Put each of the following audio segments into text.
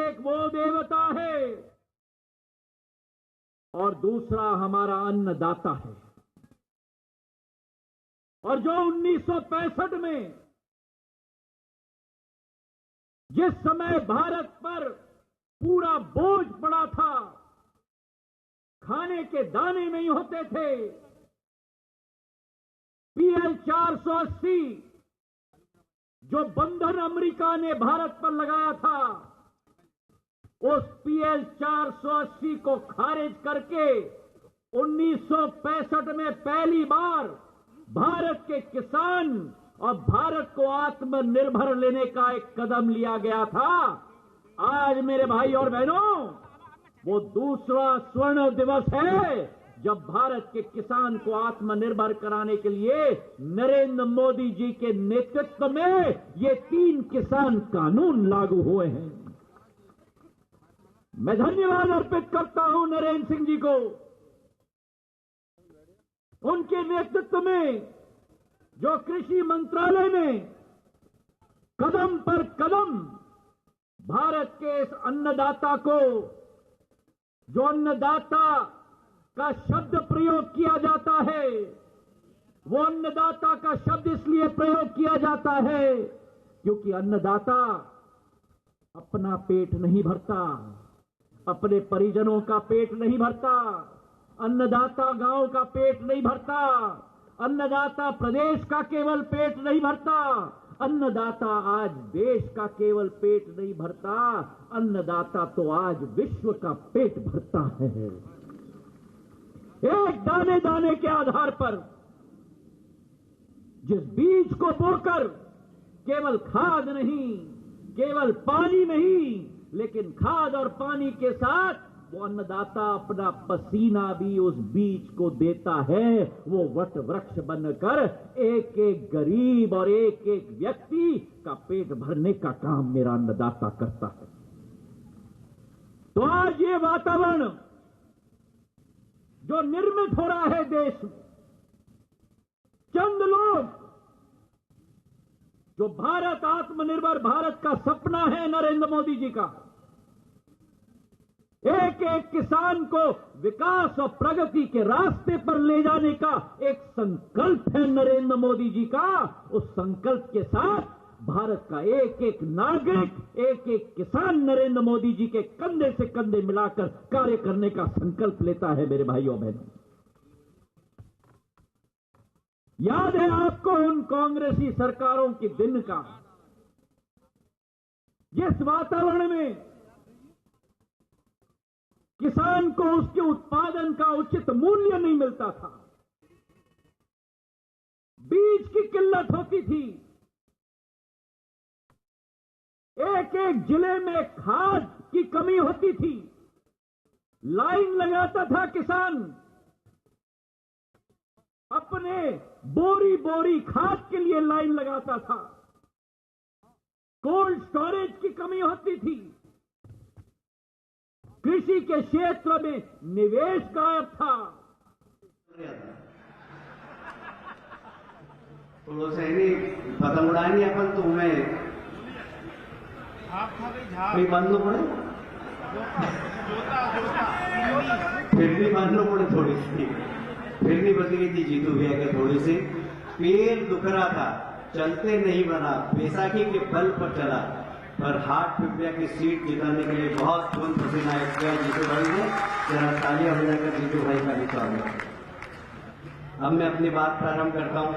एक वो देवता है और दूसरा हमारा अन्नदाता है। और जो 1965 में जिस समय भारत पर पूरा बोझ पड़ा था, खाने के दाने नहीं होते थे, PL 480 जो बंधन अमेरिका ने भारत पर लगाया था, उस PL 480 को खारिज करके 1965 में पहली बार भारत के किसान और भारत को आत्मनिर्भर लेने का एक कदम लिया गया था। आज मेरे भाई और बहनों, वो दूसरा स्वर्ण दिवस है जब भारत के किसान को आत्मनिर्भर कराने के लिए नरेंद्र मोदी जी के नेतृत्व में ये 3 किसान कानून लागू हुए हैं। मैं धन्यवाद अर्पित करता हूं नरेंद्र सिंह जी को। उनके नेतृत्व में जो कृषि मंत्रालय में कदम पर कदम भारत के इस अन्नदाता को, जो अन्नदाता का शब्द प्रयोग किया जाता है, वो अन्नदाता का शब्द इसलिए प्रयोग किया जाता है क्योंकि अन्नदाता अपना पेट नहीं भरता, अपने परिजनों का पेट नहीं भरता, अन्नदाता गांव का पेट नहीं भरता, अन्नदाता प्रदेश का केवल पेट नहीं भरता, अन्नदाता आज देश का केवल पेट नहीं भरता, अन्नदाता तो आज विश्व का पेट भरता है। एक दाने दाने के आधार पर जिस बीज को बोकर केवल खाद नहीं, केवल पानी नहीं, लेकिन खाद और पानी के साथ वो अन्नदाता अपना पसीना भी उस बीज को देता है, वो वट वृक्ष बनकर एक एक गरीब और एक एक व्यक्ति का पेट भरने का काम मेरा अन्नदाता करता है। तो आज ये वातावरण जो निर्मित हो रहा है देश में, चंद लोग जो भारत आत्मनिर्भर भारत का सपना है नरेंद्र मोदी जी का, एक एक किसान को विकास और प्रगति के रास्ते पर ले जाने का एक संकल्प है नरेंद्र मोदी जी का। उस संकल्प के साथ भारत का एक एक नागरिक, एक एक किसान नरेंद्र मोदी जी के कंधे से कंधे मिलाकर कार्य करने का संकल्प लेता है। मेरे भाइयों बहनों, याद है आपको उन कांग्रेसी सरकारों के दिन का, जिस वातावरण में किसान को उसके उत्पादन का उचित मूल्य नहीं मिलता था, बीज की किल्लत होती थी, एक एक जिले में खाद की कमी होती थी, लाइन लगाता था किसान, अपने बोरी बोरी खाद के लिए लाइन लगाता था, कोल्ड स्टोरेज की कमी होती थी, कृषि के क्षेत्र में निवेश गायब था। थोड़ा सा पतंग उड़ाएंगे अपन, तो मैं कोई बांधना पड़े, फिर भी बांधना पड़े थोड़ी सी, फिर भी बच गई थी जीतू भैया के थोड़ी सी। पैर दुख रहा था, चलते नहीं बना, बैसाखी के बल पर चला, पर हाथ पिपलिया की सीट जिताने के लिए बहुत खून पसीना किया जीतू भाई ने। जरा तालियां बजाकर जीतू भाई का भी स्वागत। अब मैं अपनी बात प्रारंभ करता हूं।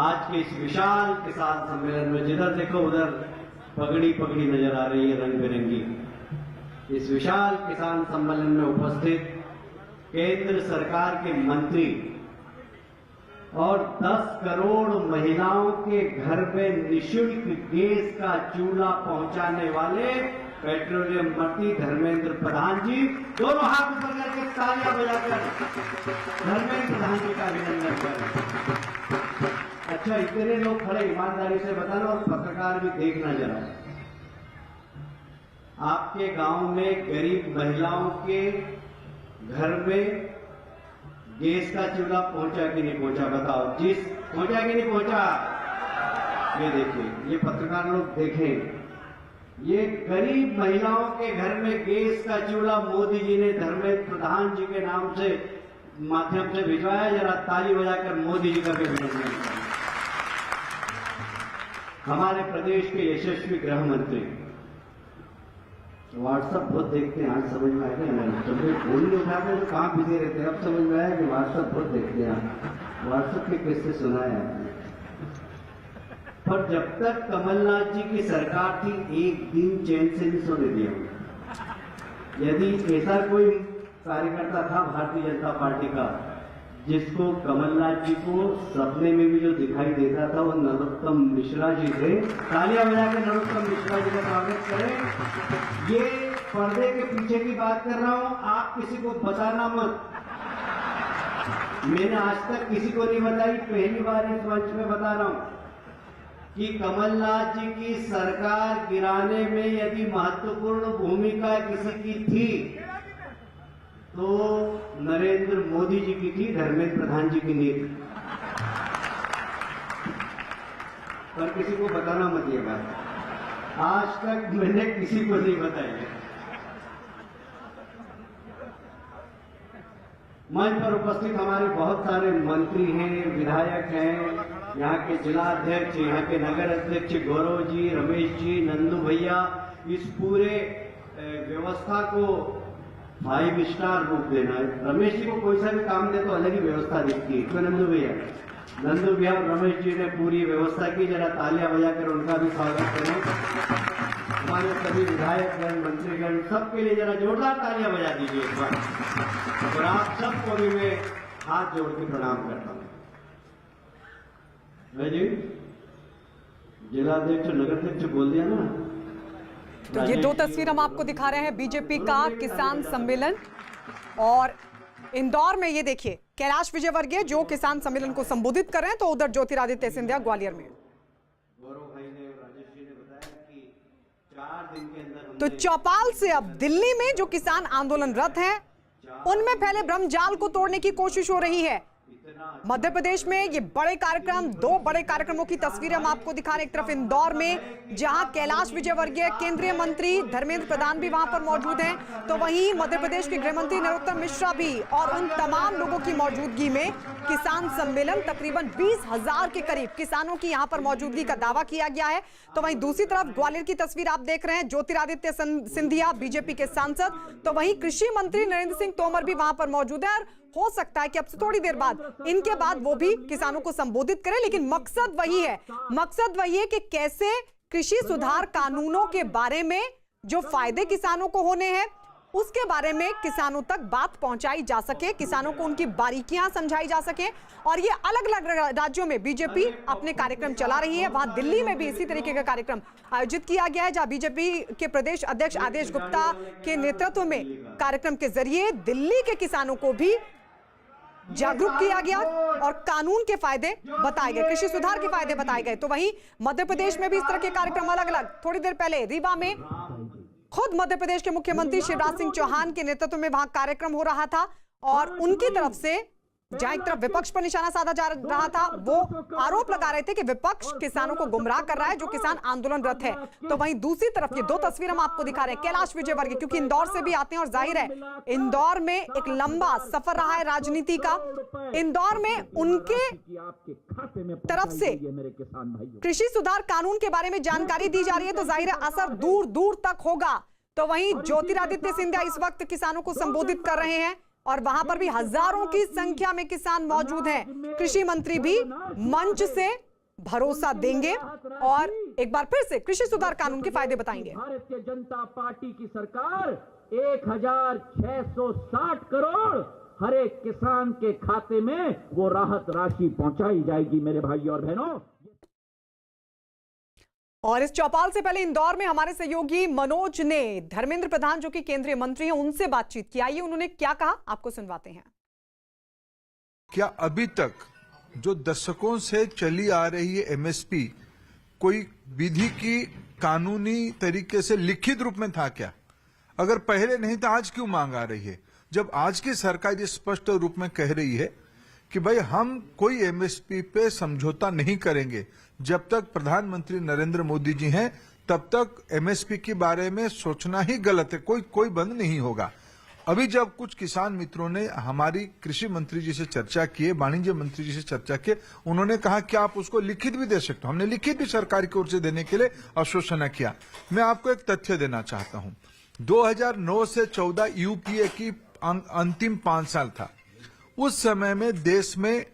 आज के इस विशाल किसान सम्मेलन में जिधर देखो उधर पगड़ी पगड़ी नजर आ रही है, रंग बिरंगी। इस विशाल किसान सम्मेलन में उपस्थित केंद्र सरकार के मंत्री और 10 करोड़ महिलाओं के घर में निःशुल्क गैस का चूल्हा पहुंचाने वाले पेट्रोलियम मंत्री धर्मेंद्र प्रधान जी, दोनों हाथ ऊपर करके तालियां बजाकर धर्मेंद्र प्रधान जी का अभिनंदन करें। अच्छा, इतने लोग खड़े, ईमानदारी से बताना और पत्रकार भी देखना जरा, आपके गांव में गरीब महिलाओं के घर में गैस का चूल्हा पहुंचा कि नहीं पहुंचा? बताओ, जिस पहुंचा कि नहीं पहुंचा? ये देखिए, ये पत्रकार लोग देखें, ये गरीब महिलाओं के घर में गैस का चूल्हा मोदी जी ने धर्मेंद्र प्रधान जी के नाम से माध्यम से भिजवाया। जरा ताली बजाकर मोदी जी का भी अभिनंदन करें। हमारे प्रदेश के यशस्वी गृह मंत्री व्हाट्सएप बहुत देखते हैं, आज समझ में आया। जब भी फोन नहीं उठाते तो कहाँ बिजी रहते हैं, अब समझ में आया कि व्हाट्सएप बहुत देखते हैं। व्हाट्सएप के किस्से सुनाए आपने। पर जब तक कमलनाथ जी की सरकार थी, एक दिन चैन से नहीं सोने दिया। यदि ऐसा कोई कार्यकर्ता था भारतीय जनता पार्टी का जिसको कमलनाथ जी को सपने में भी जो दिखाई देता था, वो नरोत्तम मिश्रा जी थे। तालियां बजाकर नरोत्तम मिश्रा जी का स्वागत करें। ये पर्दे के पीछे की बात कर रहा हूं, आप किसी को बताना मत। मैंने आज तक किसी को नहीं बताई, पहली बार इस मंच में बता रहा हूं कि कमलनाथ जी की सरकार गिराने में यदि महत्वपूर्ण भूमिका किसी की थी तो नरेंद्र मोदी जी की थी, धर्मेंद्र प्रधान जी की नहीं थी। पर किसी को बताना मत ये बात। आज तक मैंने किसी को नहीं बताई है। मंच पर उपस्थित हमारे बहुत सारे मंत्री हैं, विधायक हैं, यहाँ के जिला अध्यक्ष, यहाँ के नगर अध्यक्ष गौरव जी, रमेश जी, नंदू भैया, इस पूरे व्यवस्था को 5 स्टार रूप देना है। रमेश जी को कोई सा भी काम दे तो अलग ही व्यवस्था दिखती है। तो नंदू भैया और रमेश जी ने पूरी व्यवस्था की। जरा तालियां बजाकर उनका भी स्वागत करें। हमारे सभी विधायकगण, मंत्रीगण, सबके लिए जरा जोरदार तालियां बजा दीजिए एक बार। और आप सबको भी मैं हाथ जोड़ के प्रणाम करता हूं। जी जिलाध्यक्ष, नगराध्यक्ष बोल दिया ना। तो ये दो तस्वीर हम आपको दिखा रहे हैं बीजेपी का किसान सम्मेलन, और इंदौर में ये देखिए कैलाश विजयवर्गीय जो किसान सम्मेलन को संबोधित कर रहे हैं, तो उधर ज्योतिरादित्य सिंधिया ग्वालियर में। तो चौपाल से अब दिल्ली में जो किसान आंदोलनरत हैं उनमें फैले भ्रमजाल को तोड़ने की कोशिश हो रही है। मध्य प्रदेश में ये बड़े कार्यक्रम, 2 बड़े कार्यक्रमों की तस्वीरें हम आपको दिखा रहे हैं। एक तरफ इंदौर में जहां कैलाश विजयवर्गीय, केंद्रीय मंत्री धर्मेंद्र प्रधान भी वहां पर मौजूद हैं, तो वहीं मध्य प्रदेश के गृह मंत्री नरोत्तम मिश्रा भी, और उन तमाम लोगों की मौजूदगी में किसान सम्मेलन, तकरीबन 20,000 के करीब किसानों की यहां पर मौजूदगी का दावा किया गया है। तो वहीं दूसरी तरफ ग्वालियर की तस्वीर आप देख रहे हैं, ज्योतिरादित्य सिंधिया बीजेपी के सांसद, तो वहीं कृषि मंत्री नरेंद्र सिंह तोमर भी वहां पर मौजूद है। और हो सकता है कि अब से थोड़ी देर बाद, इनके बाद वो भी किसानों को संबोधित करें, लेकिन मकसद वही है। मकसद वही है कि कैसे कृषि सुधार कानूनों के बारे में जो फायदे किसानों को होने हैं उसके बारे में किसानों तक बात पहुंचाई जा सके, किसानों को उनकी बारीकियां समझाई जा सके। और ये अलग अलग राज्यों में बीजेपी अपने कार्यक्रम चला रही है। वहां दिल्ली में भी इसी तरीके का कार्यक्रम आयोजित किया गया है, जहां बीजेपी के प्रदेश अध्यक्ष आदेश गुप्ता के नेतृत्व में कार्यक्रम के जरिए दिल्ली के किसानों को भी जागरूक किया गया और कानून के फायदे बताए गए, कृषि सुधार के फायदे बताए गए। तो वहीं मध्य प्रदेश में भी इस तरह के कार्यक्रम अलग अलग, थोड़ी देर पहले रीवा में खुद मध्य प्रदेश के मुख्यमंत्री शिवराज सिंह चौहान के नेतृत्व में वहां कार्यक्रम हो रहा था, और उनकी तरफ से जहां एक तरफ विपक्ष पर निशाना साधा जा रहा था, वो आरोप लगा रहे थे कि विपक्ष किसानों को गुमराह कर रहा है, जो किसान आंदोलनरत है। तो वहीं दूसरी तरफ ये 2 तस्वीर हम आपको दिखा रहे हैं कैलाश विजयवर्गीय, क्योंकि इंदौर से भी आते हैं और जाहिर है इंदौर में एक लंबा सफर रहा है राजनीति का। इंदौर में उनके तरफ से कृषि सुधार कानून के बारे में जानकारी दी जा रही है, तो जाहिर है असर दूर दूर तक होगा। तो वहीं ज्योतिरादित्य सिंधिया इस वक्त किसानों को संबोधित कर रहे हैं, और वहां पर भी हजारों की संख्या में किसान मौजूद हैं। कृषि मंत्री भी मंच से भरोसा देंगे और एक बार फिर से कृषि सुधार कानून के फायदे बताएंगे। भारतीय जनता पार्टी की सरकार 1660 करोड़ हर एक किसान के खाते में वो राहत राशि पहुंचाई जाएगी मेरे भाई और बहनों। और इस चौपाल से पहले इंदौर में हमारे सहयोगी मनोज ने धर्मेंद्र प्रधान जो कि केंद्रीय मंत्री हैं उनसे बातचीत की। आइए उन्होंने क्या कहा आपको सुनवाते हैं। क्या अभी तक जो दशकों से चली आ रही है एमएसपी कोई विधि की कानूनी तरीके से लिखित रूप में था क्या? अगर पहले नहीं था आज क्यों मांग आ रही है? जब आज की सरकार ये स्पष्ट रूप में कह रही है कि भाई हम कोई एमएसपी पे समझौता नहीं करेंगे। जब तक प्रधानमंत्री नरेंद्र मोदी जी हैं तब तक एमएसपी के बारे में सोचना ही गलत है, कोई बंद नहीं होगा। अभी जब कुछ किसान मित्रों ने हमारी कृषि मंत्री जी से चर्चा किए, वाणिज्य मंत्री जी से चर्चा किए, उन्होंने कहा कि आप उसको लिखित भी दे सकते हो। हमने लिखित भी सरकार की ओर से देने के लिए आश्वासन किया। मैं आपको एक तथ्य देना चाहता हूं, 2009 से 14 यूपीए की अंतिम 5 साल था। उस समय में देश में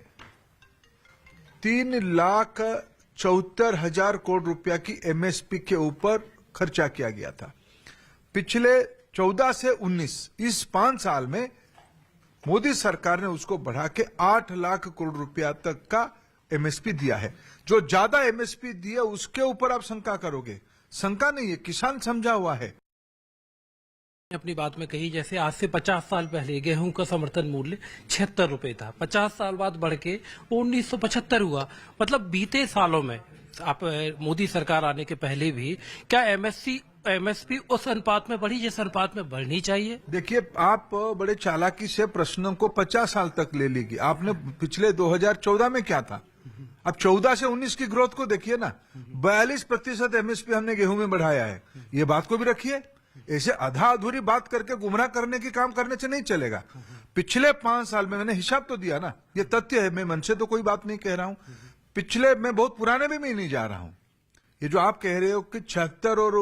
3,74,000 करोड़ रुपया की एमएसपी के ऊपर खर्चा किया गया था। पिछले 14 से 19 इस 5 साल में मोदी सरकार ने उसको बढ़ा के 8 लाख करोड़ रुपया तक का एमएसपी दिया है। जो ज्यादा एमएसपी दिया उसके ऊपर आप शंका करोगे, शंका नहीं है, किसान समझा हुआ है। अपनी बात में कही जैसे आज से 50 साल पहले गेहूं का समर्थन मूल्य 76 रुपए था, 50 साल बाद बढ़ के 1975 हुआ। मतलब बीते सालों में आप मोदी सरकार आने के पहले भी क्या एमएसपी उस अनुपात में बढ़ी जिस अनुपात में बढ़नी चाहिए? देखिए, आप बड़े चालाकी से प्रश्नों को 50 साल तक ले लीजिए। आपने पिछले 2014 में क्या था, अब 14 से 19 की ग्रोथ को देखिए ना, 42% एमएसपी हमने गेहूं में बढ़ाया है। ये बात को भी रखिए। ऐसे आधा अधूरी बात करके गुमराह करने की काम करने से नहीं चलेगा। पिछले 5 साल में मैंने हिसाब तो दिया ना, ये तथ्य है, मैं मन से तो कोई बात नहीं कह रहा हूं। पिछले मैं बहुत पुराने में नहीं जा रहा हूं। ये जो आप कह रहे हो कि 76 और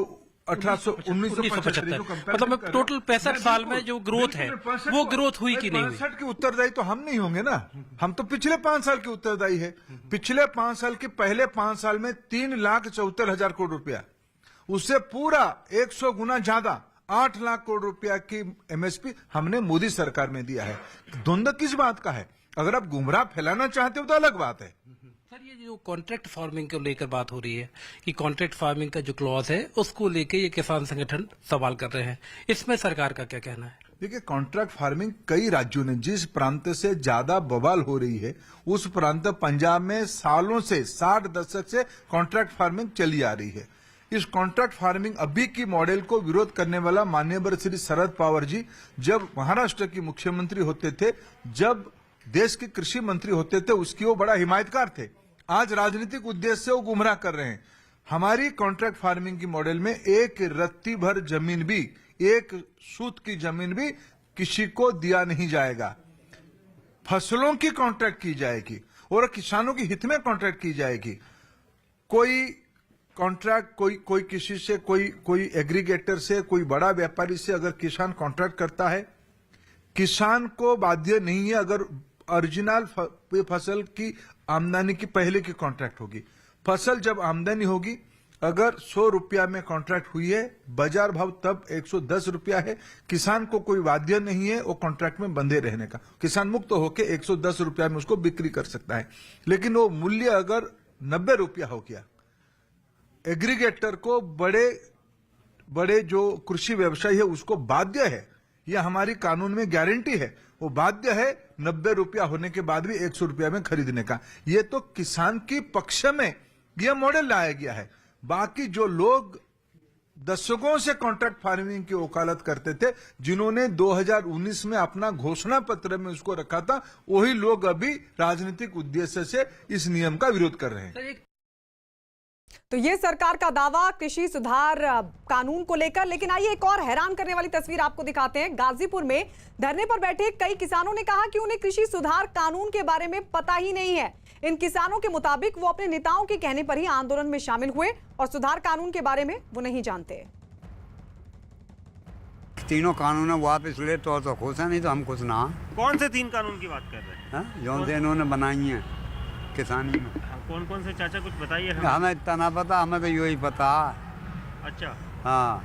1975 मतलब टोटल 65 साल में जो ग्रोथ है वो ग्रोथ हुई कि नहीं हुई? 65 की उत्तरदायी तो हम नहीं होंगे ना, हम तो पिछले 5 साल की उत्तरदायी है। पिछले 5 साल के पहले 5 साल में 3,74,000 करोड़ रुपया, उससे पूरा 100 गुना ज्यादा 8 लाख करोड़ रुपया की एमएसपी हमने मोदी सरकार में दिया है। द्वंद्व किस बात का है? अगर आप गुमराह फैलाना चाहते हो तो अलग बात है। सर, ये जो कॉन्ट्रैक्ट फार्मिंग को लेकर बात हो रही है कि कॉन्ट्रैक्ट फार्मिंग का जो क्लॉज है उसको लेकर ये किसान संगठन सवाल कर रहे हैं, इसमें सरकार का क्या कहना है? देखिए, कॉन्ट्रैक्ट फार्मिंग कई राज्यों ने, जिस प्रांत से ज्यादा बवाल हो रही है उस प्रांत पंजाब में सालों से 60 दशक से कॉन्ट्रैक्ट फार्मिंग चली आ रही है। इस कॉन्ट्रैक्ट फार्मिंग अभी की मॉडल को विरोध करने वाला माननीय श्री शरद पवार जी जब महाराष्ट्र की मुख्यमंत्री होते थे, जब देश के कृषि मंत्री होते थे, उसकी वो बड़ा हिमायतकार थे। आज राजनीतिक उद्देश्य से वो गुमराह कर रहे हैं। हमारी कॉन्ट्रैक्ट फार्मिंग की मॉडल में एक रत्ती भर जमीन भी, एक सूत की जमीन भी किसी को दिया नहीं जाएगा। फसलों की कॉन्ट्रैक्ट की जाएगी और किसानों के हित में कॉन्ट्रैक्ट की जाएगी। कोई कॉन्ट्रैक्ट कोई किसी से, कोई एग्रीगेटर से, कोई बड़ा व्यापारी से अगर किसान कॉन्ट्रैक्ट करता है, किसान को बाध्य नहीं है अगर ओरिजिनल फसल की आमदनी की पहले की कॉन्ट्रैक्ट होगी। फसल जब आमदनी होगी, अगर 100 रुपया में कॉन्ट्रैक्ट हुई है, बाजार भाव तब 110 रुपया है, किसान को कोई बाध्य नहीं है वो कॉन्ट्रैक्ट में बंधे रहने का। किसान मुक्त होकर 110 रुपया में उसको बिक्री कर सकता है। लेकिन वो मूल्य अगर 90 रुपया हो गया, एग्रीगेटर को बड़े जो कृषि व्यवसायी है उसको बाध्य है, यह हमारी कानून में गारंटी है, वो बाध्य है 90 रुपया होने के बाद भी 100 रुपया में खरीदने का। ये तो किसान की पक्ष में यह मॉडल लाया गया है। बाकी जो लोग दशकों से कॉन्ट्रैक्ट फार्मिंग की वकालत करते थे, जिन्होंने 2019 में अपना घोषणा पत्र में उसको रखा था, वही लोग अभी राजनीतिक उद्देश्य से इस नियम का विरोध कर रहे हैं। तो ये सरकार का दावा कृषि सुधार कानून को लेकर। लेकिन आइए एक और हैरान करने वाली तस्वीर आपको दिखाते हैं। गाजीपुर में धरने पर बैठे कई किसानों ने कहा कि उन्हें कृषि सुधार कानून के बारे में पता ही नहीं है। इन किसानों के मुताबिक वो अपने नेताओं के कहने पर ही आंदोलन में शामिल हुए और सुधार कानून के बारे में वो नहीं जानते। तीनों कानून वापस ले तो खुश है, नहीं तो हम खुश ना। कौन से 3 कानून की बात कर रहे हैं? जो से इन्होंने बनाई है किसानी में। कौन कौन से चाचा कुछ बताइए हमें इतना ना पता, हमें तो यही पता। अच्छा, हाँ,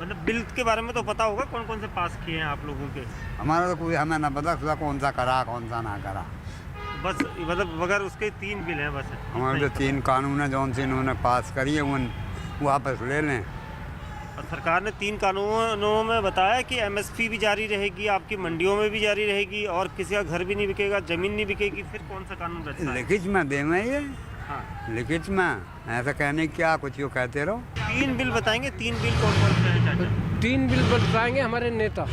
मतलब बिल के बारे में तो पता होगा, कौन कौन से पास किए हैं आप लोगों के? हमारा तो कोई हमें ना पता कौन सा करा कौन सा ना करा। बस मतलब बगैर उसके 3 बिल हैं बस। हमारे जो 3 कानून है जौन से इन्होंने पास करी है उन वापस ले लें। और सरकार ने 3 कानूनों में बताया कि एमएसपी भी जारी रहेगी, आपकी मंडियों में भी जारी रहेगी और किसी का घर भी नहीं बिकेगा, जमीन नहीं बिकेगी। फिर कौन सा कानून रहता है? लिखित में दे में ये, हाँ, लिखित में ऐसा कहने क्या कुछ यूँ कहते रहो। 3 बिल बताएंगे। 3 बिल कौन कौन से हैं चाचा? 3 बिल बताएंगे हमारे नेता।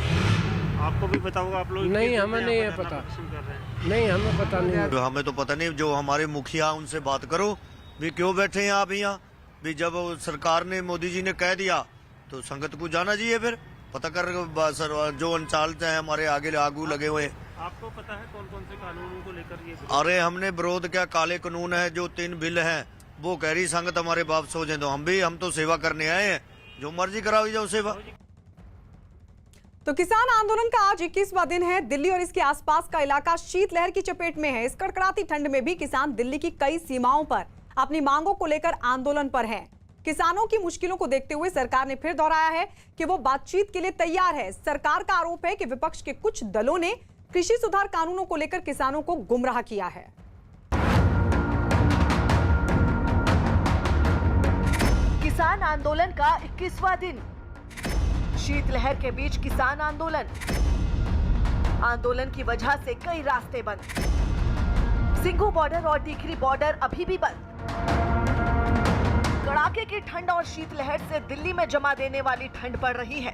आपको भी पता होगा, आप लोग नहीं, हमें नहीं है पता। नहीं, हमें पता नहीं। हमें तो पता नहीं, जो हमारे मुखिया उनसे बात करो भी क्यों बैठे हैं आप यहाँ भी। जब सरकार ने, मोदी जी ने कह दिया तो संगत को जाना चाहिए, फिर पता कर सर जो अंचालते हैं हमारे आगे आगू लगे हुए। आपको पता है कौन कौन से कानूनों को लेकर ये? अरे हमने विरोध क्या, काले कानून है जो 3 बिल हैं, वो कह रही संगत हमारे वापस हो जाए, तो हम तो सेवा करने आए हैं, जो मर्जी कराओ जाओ सेवा। तो किसान आंदोलन का आज 21वां दिन है। दिल्ली और इसके आसपास का इलाका शीतलहर की चपेट में है। इस कड़कड़ाती ठंड में भी किसान दिल्ली की कई सीमाओं पर अपनी मांगों को लेकर आंदोलन पर हैं। किसानों की मुश्किलों को देखते हुए सरकार ने फिर दोहराया है कि वो बातचीत के लिए तैयार है। सरकार का आरोप है कि विपक्ष के कुछ दलों ने कृषि सुधार कानूनों को लेकर किसानों को गुमराह किया है। किसान आंदोलन का 21वां दिन। शीतलहर के बीच किसान आंदोलन। आंदोलन की वजह से कई रास्ते बंद। सिंघू बॉर्डर और टीकरी बॉर्डर अभी भी बंद। कड़ाके की ठंड और शीतलहर से दिल्ली में जमा देने वाली ठंड पड़ रही है।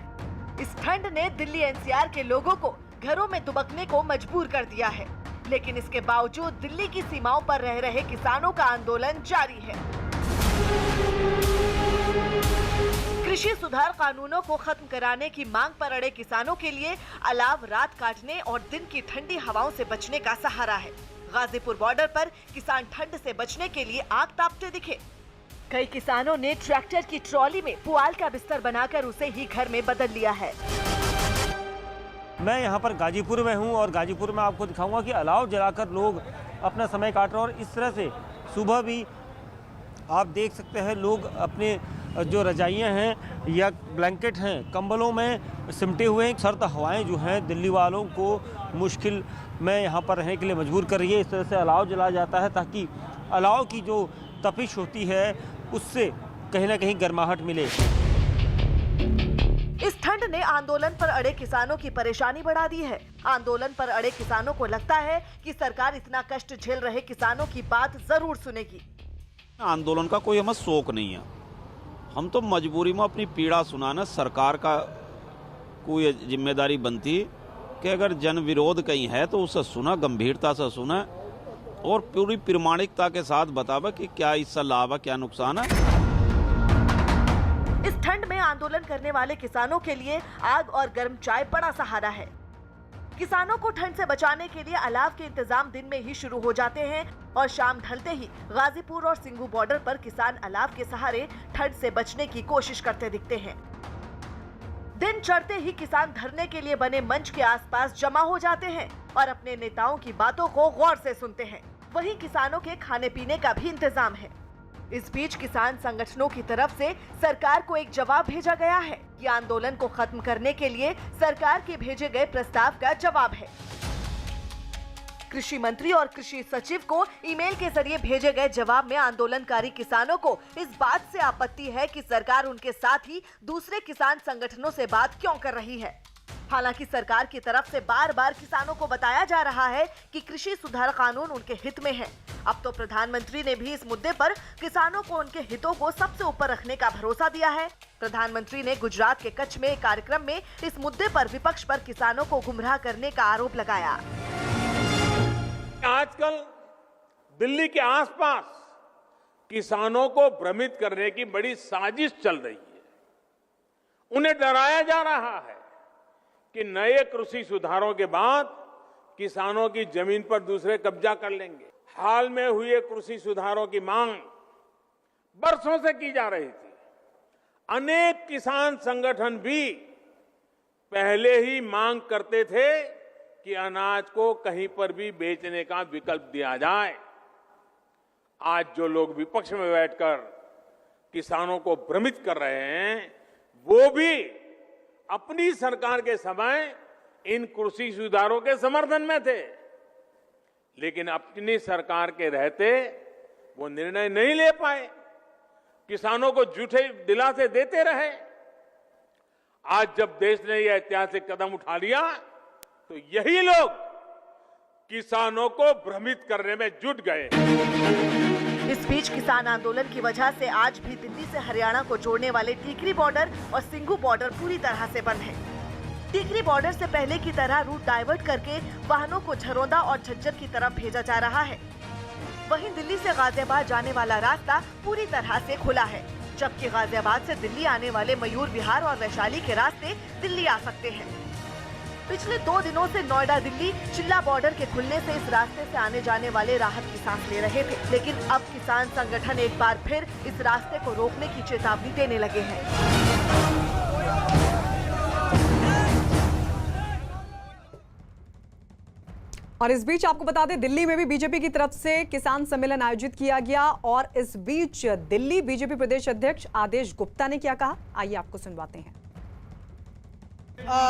इस ठंड ने दिल्ली एनसीआर के लोगों को घरों में दुबकने को मजबूर कर दिया है, लेकिन इसके बावजूद दिल्ली की सीमाओं पर रह रहे किसानों का आंदोलन जारी है। कृषि सुधार कानूनों को खत्म कराने की मांग पर अड़े किसानों के लिए अलाव रात काटने और दिन की ठंडी हवाओं से बचने का सहारा है। गाजीपुर बॉर्डर पर किसान ठंड से बचने के लिए आग तापते दिखे। कई किसानों ने ट्रैक्टर की ट्रॉली में पुआल का बिस्तर बनाकर उसे ही घर में बदल लिया है। मैं यहाँ पर गाजीपुर में हूँ और गाजीपुर में आपको दिखाऊंगा कि अलाव जलाकर लोग अपना समय काट रहे हैं। और इस तरह से सुबह भी आप देख सकते हैं लोग अपने जो रजाइयाँ हैं या ब्लैंकेट हैं, कंबलों में सिमटे हुए हैं। सर्द हवाएं जो हैं दिल्ली वालों को मुश्किल में यहाँ पर रहने के लिए मजबूर कर रही है। इस तरह से अलाव जलाया जाता है ताकि अलाव की जो तपिश होती है उससे कहीं ना कहीं गर्माहट मिले। इस ठंड ने आंदोलन पर अड़े किसानों की परेशानी बढ़ा दी है। आंदोलन पर अड़े किसानों को लगता है कि सरकार इतना कष्ट झेल रहे किसानों की बात जरूर सुनेगी। आंदोलन का कोई हमें शौक नहीं है, हम तो मजबूरी में अपनी पीड़ा सुनाना। सरकार का कोई जिम्मेदारी बनती कि अगर जन विरोध कहीं है तो उसे सुना, गंभीरता से सुना और पूरी प्रामाणिकता के साथ बतावे कि क्या इससे लाभ है, क्या नुकसान है। इस ठंड में आंदोलन करने वाले किसानों के लिए आग और गर्म चाय बड़ा सहारा है। किसानों को ठंड से बचाने के लिए अलाव के इंतजाम दिन में ही शुरू हो जाते हैं और शाम ढलते ही गाजीपुर और सिंघू बॉर्डर पर किसान अलाव के सहारे ठंड से बचने की कोशिश करते दिखते हैं। दिन चढ़ते ही किसान धरने के लिए बने मंच के आसपास जमा हो जाते हैं और अपने नेताओं की बातों को गौर से सुनते हैं। वहीं किसानों के खाने पीने का भी इंतजाम है। इस बीच किसान संगठनों की तरफ से सरकार को एक जवाब भेजा गया है। ये आंदोलन को खत्म करने के लिए सरकार के भेजे गए प्रस्ताव का जवाब है। कृषि मंत्री और कृषि सचिव को ईमेल के जरिए भेजे गए जवाब में आंदोलनकारी किसानों को इस बात से आपत्ति है कि सरकार उनके साथ ही दूसरे किसान संगठनों से बात क्यों कर रही है। हालांकि सरकार की तरफ से बार बार किसानों को बताया जा रहा है कि कृषि सुधार कानून उनके हित में है। अब तो प्रधानमंत्री ने भी इस मुद्दे पर किसानों को उनके हितों को सबसे ऊपर रखने का भरोसा दिया है। प्रधानमंत्री ने गुजरात के कच्छ में एक कार्यक्रम में इस मुद्दे पर विपक्ष पर किसानों को गुमराह करने का आरोप लगाया। आजकल दिल्ली के आसपास किसानों को भ्रमित करने की बड़ी साजिश चल रही है। उन्हें डराया जा रहा है कि नए कृषि सुधारों के बाद किसानों की जमीन पर दूसरे कब्जा कर लेंगे। हाल में हुए कृषि सुधारों की मांग बरसों से की जा रही थी। अनेक किसान संगठन भी पहले ही मांग करते थे कि अनाज को कहीं पर भी बेचने का विकल्प दिया जाए। आज जो लोग विपक्ष में बैठकर किसानों को भ्रमित कर रहे हैं, वो भी अपनी सरकार के समय इन कृषि सुधारों के समर्थन में थे, लेकिन अपनी सरकार के रहते वो निर्णय नहीं ले पाए, किसानों को झूठे दिलासे देते रहे। आज जब देश ने यह ऐतिहासिक कदम उठा लिया तो यही लोग किसानों को भ्रमित करने में जुट गए। इस बीच किसान आंदोलन की वजह से आज भी दिल्ली से हरियाणा को जोड़ने वाले टीकरी बॉर्डर और सिंघू बॉर्डर पूरी तरह से बंद है। टिकरी बॉर्डर से पहले की तरह रूट डाइवर्ट करके वाहनों को झरोंदा और झज्जर की तरफ भेजा जा रहा है। वहीं दिल्ली से गाजियाबाद जाने वाला रास्ता पूरी तरह से खुला है, जबकि गाजियाबाद से दिल्ली आने वाले मयूर विहार और वैशाली के रास्ते दिल्ली आ सकते हैं। पिछले 2 दिनों से नोएडा दिल्ली चिल्ला बॉर्डर के खुलने से इस रास्ते से आने जाने वाले राहत की सांस ले रहे थे, लेकिन अब किसान संगठन एक बार फिर इस रास्ते को रोकने की चेतावनी देने लगे हैं। और इस बीच आपको बता दें, दिल्ली में भी बीजेपी की तरफ से किसान सम्मेलन आयोजित किया गया और इस बीच दिल्ली बीजेपी प्रदेश अध्यक्ष आदेश गुप्ता ने क्या कहा, आइए आपको सुनवाते हैं।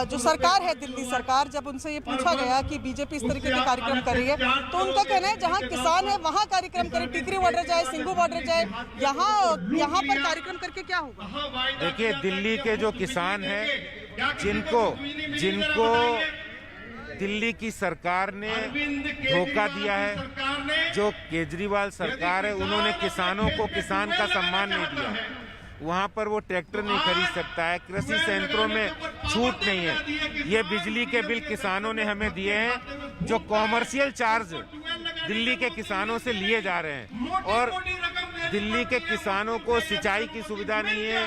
जो सरकार है दिल्ली सरकार, जब उनसे ये पूछा गया कि बीजेपी इस तरीके के कार्यक्रम कर रही है, तो उनका कहना है जहां किसान है वहां कार्यक्रम करे, टिकरी बॉर्डर जाए, सिंघू बॉर्डर जाए, यहाँ पर कार्यक्रम करके क्या होगा। देखिए, दिल्ली के जो किसान हैं, जिनको दिल्ली की सरकार ने धोखा दिया है, जो केजरीवाल सरकार है, उन्होंने किसानों को किसान का सम्मान नहीं दिया है। वहाँ पर वो ट्रैक्टर नहीं खरीद सकता है, कृषि संयंत्रों में छूट नहीं है। ये बिजली के बिल किसानों ने हमें दिए हैं, जो कॉमर्शियल चार्ज दिल्ली के किसानों से लिए जा रहे हैं, और दिल्ली के किसानों को सिंचाई की सुविधा नहीं है,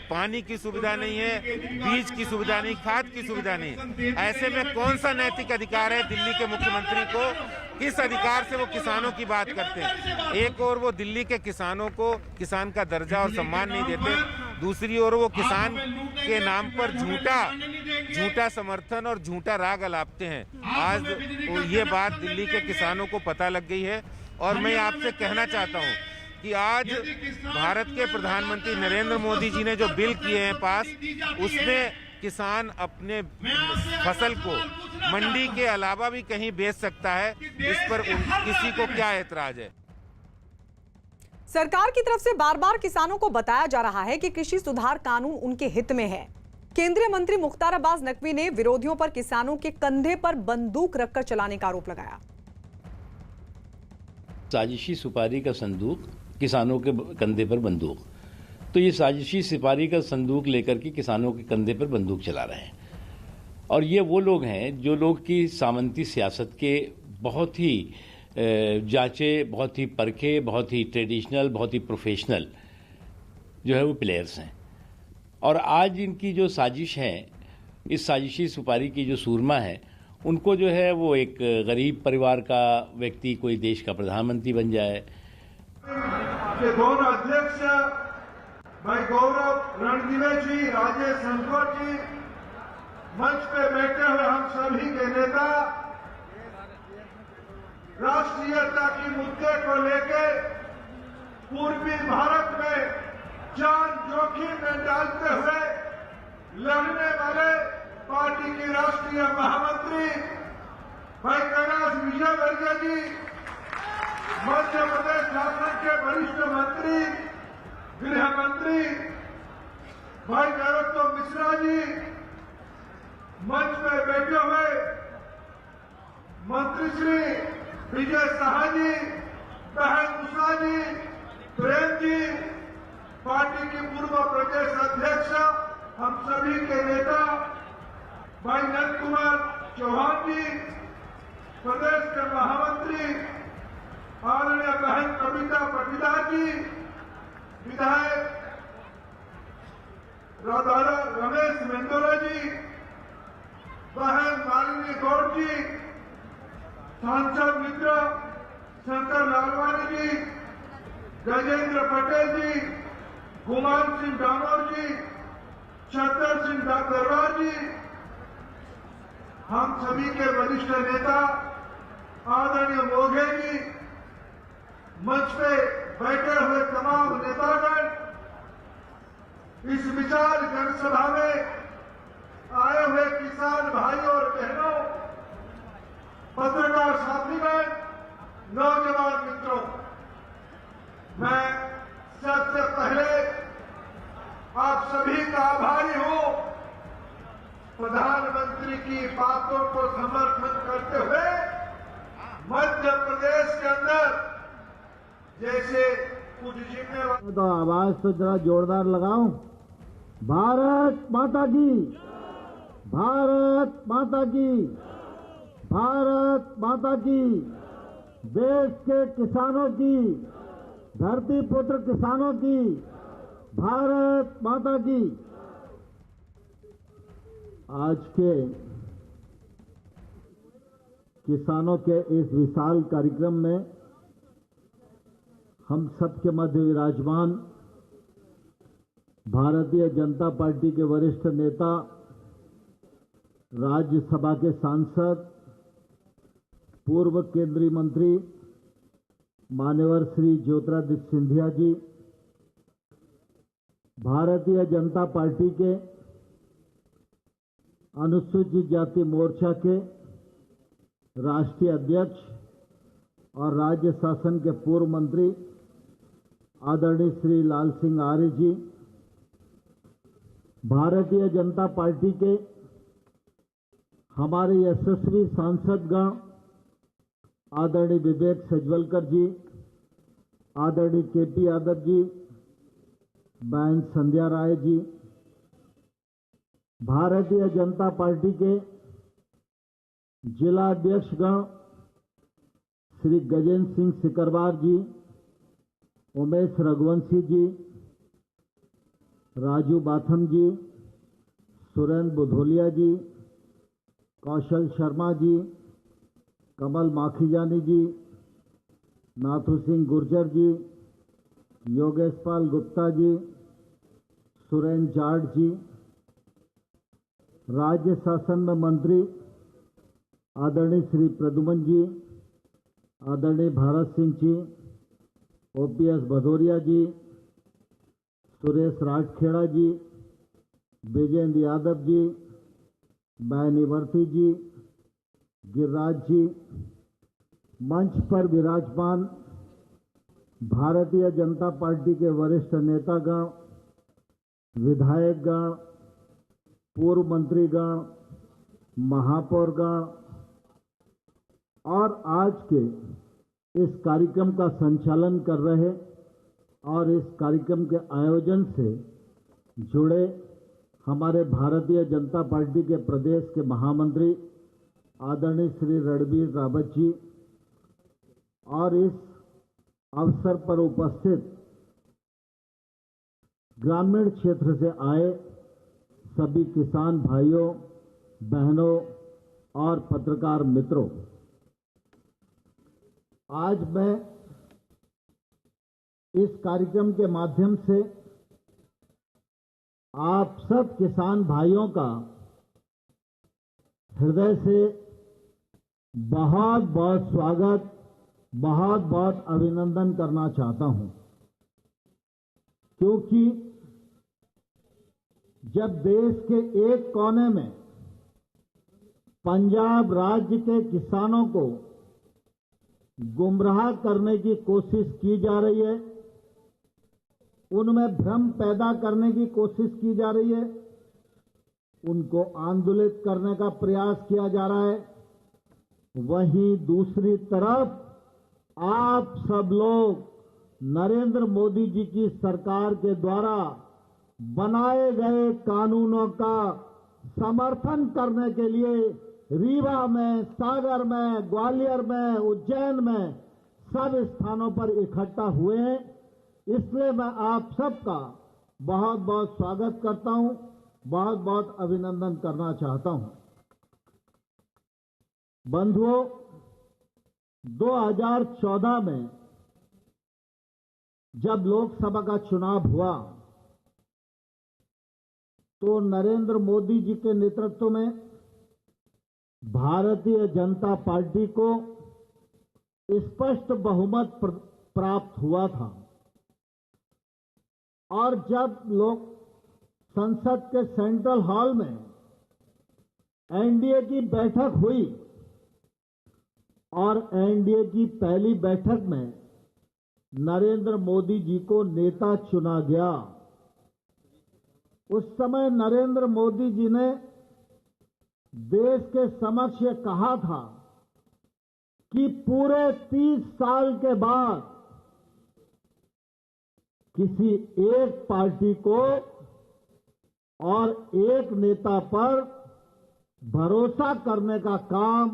पानी की सुविधा नहीं है, बीज की सुविधा नहीं, खाद की सुविधा नहीं। ऐसे में कौन सा नैतिक अधिकार है दिल्ली के मुख्यमंत्री को, किस अधिकार से वो किसानों की बात करते हैं। एक और वो दिल्ली के किसानों को किसान का दर्जा और सम्मान नहीं देते, दूसरी ओर वो किसान के नाम पर झूठा समर्थन और झूठा राग अलापते हैं। आज ये बात दिल्ली के किसानों को पता लग गई है, और मैं आपसे कहना चाहता हूँ कि आज भारत के प्रधानमंत्री नरेंद्र मोदी जी ने जो बिल किए हैं पास, उसमें किसान अपने फसल को मंडी के अलावा भी कहीं बेच सकता है। इस पर किसी को क्या ऐतराज है। सरकार की तरफ से बार बार किसानों को बताया जा रहा है कि कृषि सुधार कानून उनके हित में है। केंद्रीय मंत्री मुख्तार अब्बास नकवी ने विरोधियों पर किसानों के कंधे पर बंदूक रखकर चलाने का आरोप लगाया। साजिशी सुपारी का संदूक, किसानों के कंधे पर बंदूक। तो ये साजिशी सुपारी का संदूक लेकर के किसानों के कंधे पर बंदूक चला रहे हैं, और ये वो लोग हैं जो लोग की सामंती सियासत के बहुत ही जांचे, बहुत ही परखे, बहुत ही ट्रेडिशनल, बहुत ही प्रोफेशनल जो है वो प्लेयर्स हैं। और आज इनकी जो साजिश है, इस साजिशी सुपारी की जो सूरमा है, उनको जो है वो एक गरीब परिवार का व्यक्ति कोई देश का प्रधानमंत्री बन जाए। दोनों अध्यक्ष भाई गौरव रणदिवे जी, राजेश संकोर जी, मंच पे बैठे हुए हम सभी के नेता राष्ट्रीयता की मुद्दे को लेकर पूर्वी भारत में जान जोखिम में डालते हुए लड़ने वाले पार्टी की राष्ट्रीय महामंत्री भाई कैलाश विजयवर्गीय जी, मध्य प्रदेश शासन के वरिष्ठ मंत्री गृह मंत्री भाई नरोत्तम मिश्रा जी, मंच में बैठे हुए मंत्री श्री विजय शाह जी, बहन उषा जी, प्रेम जी, पार्टी की पूर्व प्रदेश अध्यक्ष, हम सभी के नेता भाई नंद कुमार चौहान जी, प्रदेश के महामंत्री आदरणीय बहन कविता पाटीदार जी, विधायक राधारा रमेश मेंदोला जी, बहन मालिनी गौड़ जी, सांसद मित्र शंकर लालवानी जी, गजेंद्र पटेल जी, गुमान सिंह डामोर जी, छतर सिंह दरबार जी, हम सभी के वरिष्ठ नेता आदरणीय मोघे जी, मंच पे बैठे हुए तमाम नेतागण, इस विशाल जनसभा में आए हुए किसान भाइयों और बहनों, पत्रकार साथीगण, नौजवान मित्रों, मैं सबसे पहले आप सभी का आभारी हूं। प्रधानमंत्री की बातों को समर्थन करते हुए मध्य प्रदेश के अंदर जैसे कुछ जिम्मेवार, तो आवाज तो जरा जोरदार लगाओ। भारत माता की, भारत माता की, भारत माता की, देश के किसानों की, धरती पुत्र किसानों की, भारत माता की। आज के किसानों के इस विशाल कार्यक्रम में हम सबके मध्य विराजमान भारतीय जनता पार्टी के वरिष्ठ नेता, राज्यसभा के सांसद, पूर्व केंद्रीय मंत्री मान्यवर श्री ज्योतिरादित्य सिंधिया जी, भारतीय जनता पार्टी के अनुसूचित जाति मोर्चा के राष्ट्रीय अध्यक्ष और राज्य शासन के पूर्व मंत्री आदरणीय श्री लाल सिंह आर्य जी, भारतीय जनता पार्टी के हमारे यशस्वी सांसदगण आदरणीय विवेक सजवलकर जी, आदरणीय केपी यादव जी, बहन संध्या राय जी, भारतीय जनता पार्टी के जिला अध्यक्षगण श्री गजेंद्र सिंह सिकरवार जी, उमेश रघुवंशी जी, राजू बाथम जी, सुरेंद्र बुधोलिया जी, कौशल शर्मा जी, कमल माखीजानी जी, नाथू सिंह गुर्जर जी, योगेश पाल गुप्ता जी, सुरेंद्र जाट जी, राज्य शासन में मंत्री आदरणीय श्री प्रद्युमन जी, आदरणीय भारत सिंह जी, ओपीएस भदौरिया जी, सुरेश राजखेड़ा जी, विजेंद्र यादव जी, बैनीवर्ती जी, गिरिराज जी, मंच पर विराजमान भारतीय जनता पार्टी के वरिष्ठ नेतागण, विधायकगण, पूर्व मंत्रीगण, महापौरगण और आज के इस कार्यक्रम का संचालन कर रहे और इस कार्यक्रम के आयोजन से जुड़े हमारे भारतीय जनता पार्टी के प्रदेश के महामंत्री आदरणीय श्री रणबीर रावत जी और इस अवसर पर उपस्थित ग्रामीण क्षेत्र से आए सभी किसान भाइयों, बहनों और पत्रकार मित्रों, आज मैं इस कार्यक्रम के माध्यम से आप सब किसान भाइयों का हृदय से बहुत बहुत स्वागत, बहुत बहुत अभिनंदन करना चाहता हूं, क्योंकि जब देश के एक कोने में पंजाब राज्य के किसानों को गुमराह करने की कोशिश की जा रही है, उनमें भ्रम पैदा करने की कोशिश की जा रही है, उनको आंदोलित करने का प्रयास किया जा रहा है, वहीं दूसरी तरफ आप सब लोग नरेंद्र मोदी जी की सरकार के द्वारा बनाए गए कानूनों का समर्थन करने के लिए रीवा में, सागर में, ग्वालियर में, उज्जैन में सब स्थानों पर इकट्ठा हुए हैं। इसलिए मैं आप सबका बहुत बहुत स्वागत करता हूं, बहुत बहुत अभिनंदन करना चाहता हूं। बंधुओं, 2014 में जब लोकसभा का चुनाव हुआ तो नरेंद्र मोदी जी के नेतृत्व में भारतीय जनता पार्टी को स्पष्ट बहुमत प्राप्त हुआ था और जब लोग संसद के सेंट्रल हॉल में एनडीए की बैठक हुई और एनडीए की पहली बैठक में नरेंद्र मोदी जी को नेता चुना गया, उस समय नरेंद्र मोदी जी ने देश के समक्ष ये कहा था कि पूरे 30 साल के बाद किसी एक पार्टी को और एक नेता पर भरोसा करने का काम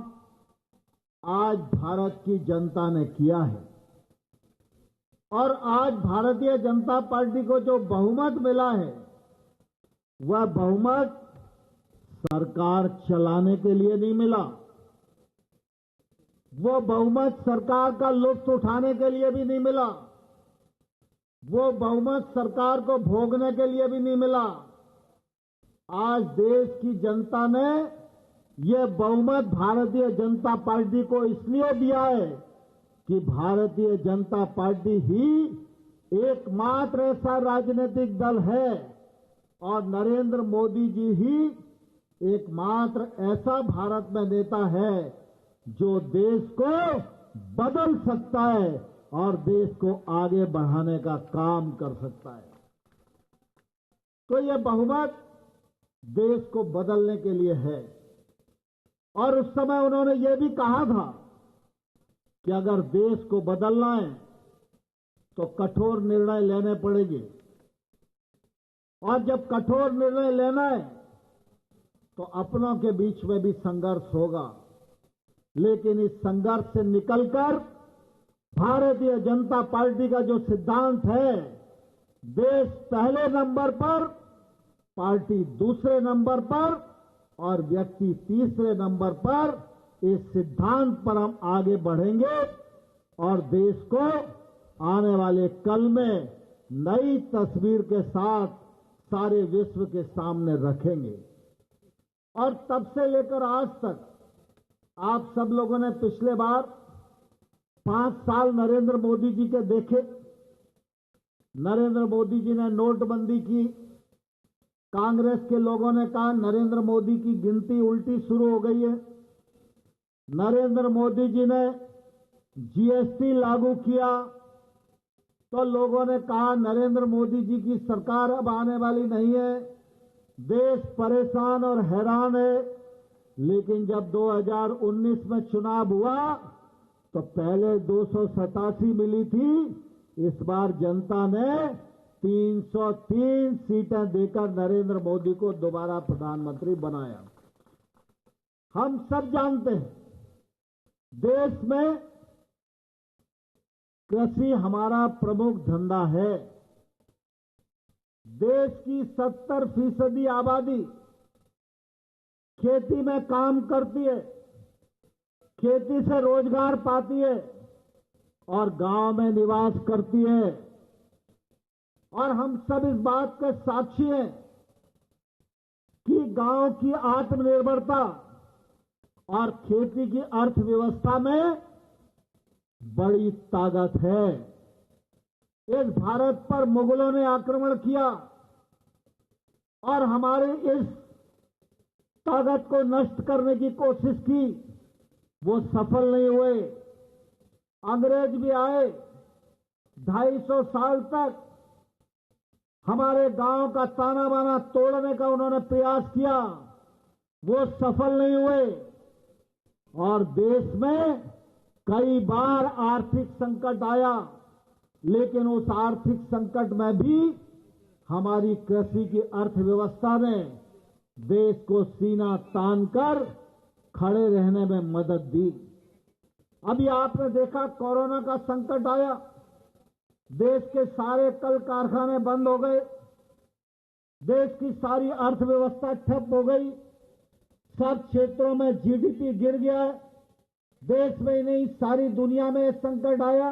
आज भारत की जनता ने किया है और आज भारतीय जनता पार्टी को जो बहुमत मिला है वह बहुमत सरकार चलाने के लिए नहीं मिला, वो बहुमत सरकार का लुत्फ उठाने के लिए भी नहीं मिला, वो बहुमत सरकार को भोगने के लिए भी नहीं मिला। आज देश की जनता ने यह बहुमत भारतीय जनता पार्टी को इसलिए दिया है कि भारतीय जनता पार्टी ही एकमात्र ऐसा राजनीतिक दल है और नरेंद्र मोदी जी ही एकमात्र ऐसा भारत में नेता है जो देश को बदल सकता है और देश को आगे बढ़ाने का काम कर सकता है। तो यह बहुमत देश को बदलने के लिए है और उस समय उन्होंने यह भी कहा था कि अगर देश को बदलना है तो कठोर निर्णय लेने पड़ेंगे और जब कठोर निर्णय लेना है तो अपनों के बीच में भी संघर्ष होगा, लेकिन इस संघर्ष से निकलकर भारतीय जनता पार्टी का जो सिद्धांत है, देश पहले नंबर पर, पार्टी दूसरे नंबर पर और व्यक्ति तीसरे नंबर पर, इस सिद्धांत पर हम आगे बढ़ेंगे और देश को आने वाले कल में नई तस्वीर के साथ सारे विश्व के सामने रखेंगे। और तब से लेकर आज तक आप सब लोगों ने पिछले बार 5 साल नरेंद्र मोदी जी के देखे। नरेंद्र मोदी जी ने नोटबंदी की, कांग्रेस के लोगों ने कहा नरेंद्र मोदी की गिनती उल्टी शुरू हो गई है। नरेंद्र मोदी जी ने जीएसटी लागू किया तो लोगों ने कहा नरेंद्र मोदी जी की सरकार अब आने वाली नहीं है, देश परेशान और हैरान है। लेकिन जब 2019 में चुनाव हुआ तो पहले 287 मिली थी, इस बार जनता ने 303 सीटें देकर नरेंद्र मोदी को दोबारा प्रधानमंत्री बनाया। हम सब जानते हैं देश में कृषि हमारा प्रमुख धंधा है। देश की 70% आबादी खेती में काम करती है, खेती से रोजगार पाती है और गांव में निवास करती है। और हम सब इस बात के साक्षी हैं कि गांव की आत्मनिर्भरता और खेती की अर्थव्यवस्था में बड़ी ताकत है। इस भारत पर मुगलों ने आक्रमण किया और हमारे इस ताकत को नष्ट करने की कोशिश की, वो सफल नहीं हुए। अंग्रेज भी आए, 250 साल तक हमारे गांव का ताना बाना तोड़ने का उन्होंने प्रयास किया, वो सफल नहीं हुए। और देश में कई बार आर्थिक संकट आया, लेकिन उस आर्थिक संकट में भी हमारी कृषि की अर्थव्यवस्था ने देश को सीना तानकर खड़े रहने में मदद दी। अभी आपने देखा कोरोना का संकट आया, देश के सारे कल कारखाने बंद हो गए, देश की सारी अर्थव्यवस्था ठप हो गई, सब क्षेत्रों में जीडीपी गिर गया। देश में ही नहीं सारी दुनिया में संकट आया।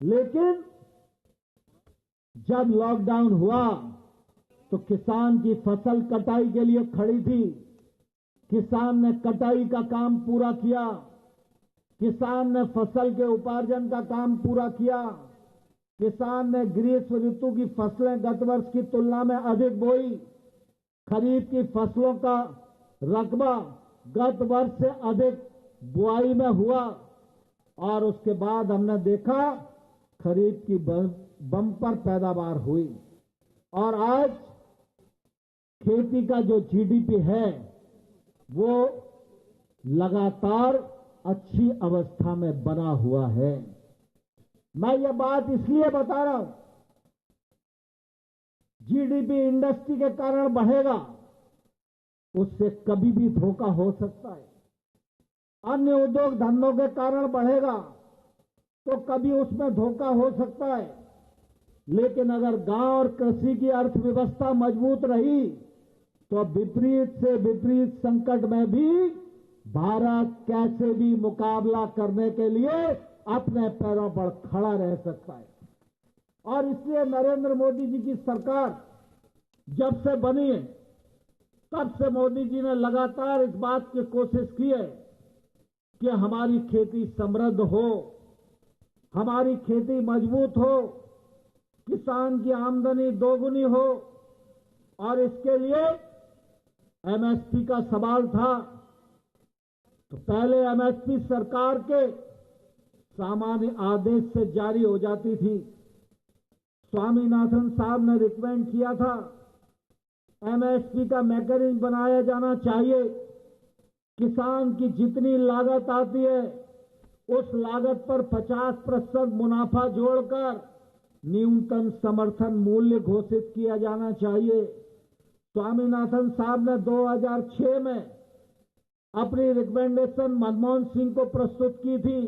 लेकिन जब लॉकडाउन हुआ तो किसान की फसल कटाई के लिए खड़ी थी, किसान ने कटाई का काम पूरा किया, किसान ने फसल के उपार्जन का काम पूरा किया, किसान ने ग्रीष्म ऋतु की फसलें गत वर्ष की तुलना में अधिक बोई, खरीफ की फसलों का रकबा गत वर्ष से अधिक बुआई में हुआ और उसके बाद हमने देखा खरीफ की बम्पर पैदावार हुई। और आज खेती का जो जीडीपी है वो लगातार अच्छी अवस्था में बना हुआ है। मैं ये बात इसलिए बता रहा हूं, जीडीपी इंडस्ट्री के कारण बढ़ेगा, उससे कभी भी धोखा हो सकता है। अन्य उद्योग धंधों के कारण बढ़ेगा तो कभी उसमें धोखा हो सकता है, लेकिन अगर गांव और कृषि की अर्थव्यवस्था मजबूत रही तो विपरीत से विपरीत संकट में भी भारत कैसे भी मुकाबला करने के लिए अपने पैरों पर खड़ा रह सकता है। और इसलिए नरेंद्र मोदी जी की सरकार जब से बनी है तब से मोदी जी ने लगातार इस बात की कोशिश की है कि हमारी खेती समृद्ध हो, हमारी खेती मजबूत हो, किसान की आमदनी दोगुनी हो। और इसके लिए एमएसपी का सवाल था तो पहले एमएसपी सरकार के सामान्य आदेश से जारी हो जाती थी। स्वामीनाथन साहब ने रिकमेंड किया था एमएसपी का मैकेनिज्म बनाया जाना चाहिए। किसान की जितनी लागत आती है उस लागत पर 50% मुनाफा जोड़कर न्यूनतम समर्थन मूल्य घोषित किया जाना चाहिए। स्वामीनाथन साहब ने 2006 में अपनी रिकमेंडेशन मनमोहन सिंह को प्रस्तुत की थी।